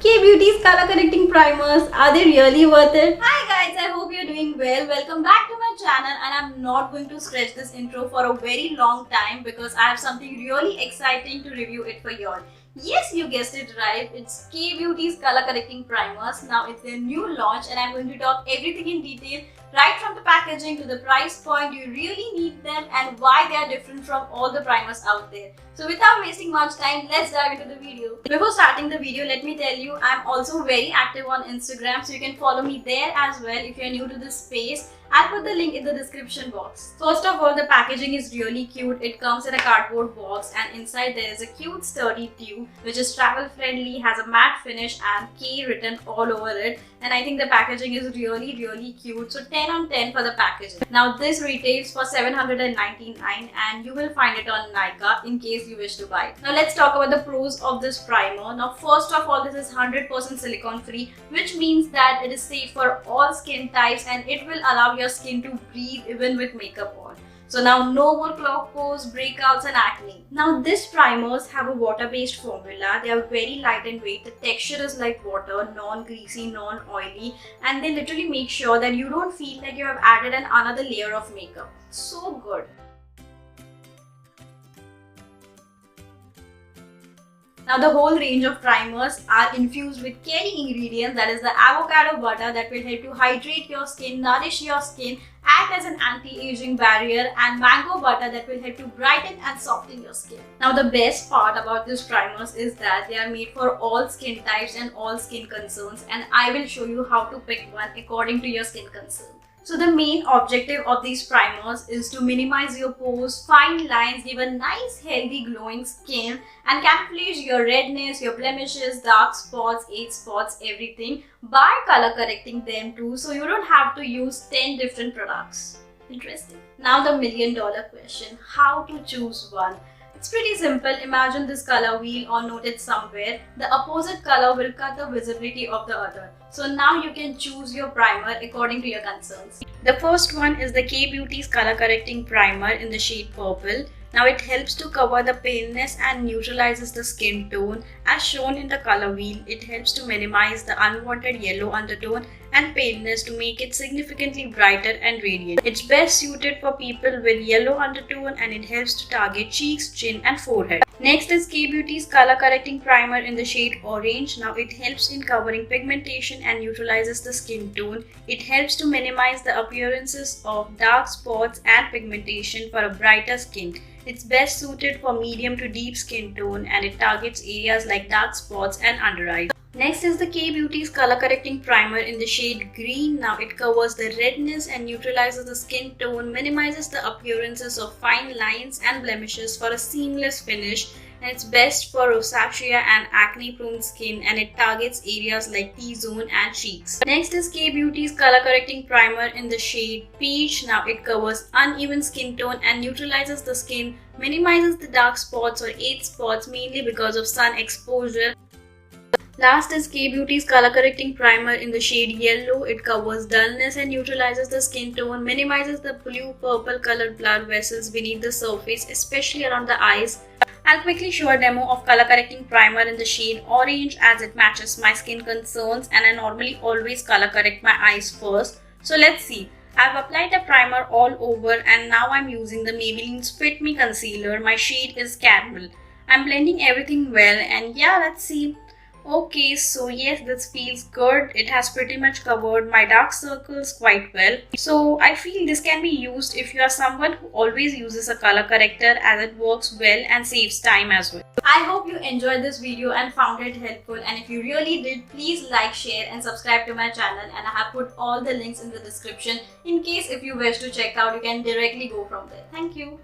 K-Beauty's color correcting primers, are they really worth it? Hi guys, I hope you're doing well. Welcome back to my channel, and I'm not going to stretch this intro for a very long time because I have something really exciting to review it for y'all. Yes, you guessed it right. It's K-Beauty's color correcting primers. Now it's their new launch and I'm going to talk everything in detail, right from the packaging to the price point you really need them and why they are different from all the primers out there. So without wasting much time, let's dive into the video. Before starting the video, let me tell you I'm also very active on Instagram, so you can follow me there as well if you're new to this space. I'll put the link in the description box. First of all, the packaging is really cute. It comes in a cardboard box and inside there is a cute sturdy tube which is travel friendly, has a matte finish and K written all over it. And I think the packaging is really cute. So 10 on 10 for the packaging. Now this retails for $799 and you will find it on Nykaa in case you wish to buy it. Now let's talk about the pros of this primer. Now first of all, this is 100% silicone free, which means that it is safe for all skin types and it will allow your skin to breathe even with makeup on. So now no more clog pores, breakouts and acne. Now these primers have a water-based formula. They are very light in weight. The texture is like water, non-greasy, non-oily, and they literally make sure that you don't feel like you have added another layer of makeup. So good. Now the whole range of primers are infused with caring ingredients, that is the avocado butter that will help to hydrate your skin, nourish your skin, act as an anti-aging barrier, and mango butter that will help to brighten and soften your skin. Now the best part about these primers is that they are made for all skin types and all skin concerns, and I will show you how to pick one according to your skin concern. So the main objective of these primers is to minimize your pores, fine lines, give a nice healthy glowing skin and camouflage your redness, your blemishes, dark spots, age spots, everything by color correcting them too, so you don't have to use 10 different products. Interesting. Now the $1,000,000 question, how to choose one? It's pretty simple. Imagine this color wheel or note it somewhere. The opposite color will cut the visibility of the other. So now you can choose your primer according to your concerns. The first one is the K-Beauty's color correcting primer in the shade purple. Now it helps to cover the paleness and neutralizes the skin tone. As shown in the color wheel, it helps to minimize the unwanted yellow undertone and paleness to make it significantly brighter and radiant. It's best suited for people with yellow undertone and it helps to target cheeks, chin and forehead. Next is K-Beauty's color correcting primer in the shade orange. Now it helps in covering pigmentation and neutralizes the skin tone. It helps to minimize the appearances of dark spots and pigmentation for a brighter skin. It's best suited for medium to deep skin tone and it targets areas like dark spots and under eyes. Next is the K-Beauty's color correcting primer in the shade green. Now it covers the redness and neutralizes the skin tone, minimizes the appearances of fine lines and blemishes for a seamless finish, and it's best for rosacea and acne prone skin and it targets areas like T-zone and cheeks. Next is K-Beauty's color correcting primer in the shade peach. Now it covers uneven skin tone and neutralizes the skin, minimizes the dark spots or age spots mainly because of sun exposure. Last is K-Beauty's color correcting primer in the shade yellow. It covers dullness and neutralizes the skin tone, minimizes the blue-purple colored blood vessels beneath the surface, especially around the eyes. I'll quickly show a demo of color correcting primer in the shade orange as it matches my skin concerns and I normally always color correct my eyes first. So let's see. I've applied the primer all over and now I'm using the Maybelline's Fit Me Concealer. My shade is Caramel. I'm blending everything well and yeah, let's see. Okay, so yes, this feels good. It has pretty much covered my dark circles quite well. So I feel this can be used if you are someone who always uses a color corrector as it works well and saves time as well. I hope you enjoyed this video and found it helpful, and if you really did, please like, share and subscribe to my channel, and I have put all the links in the description in case if you wish to check out, you can directly go from there. Thank you.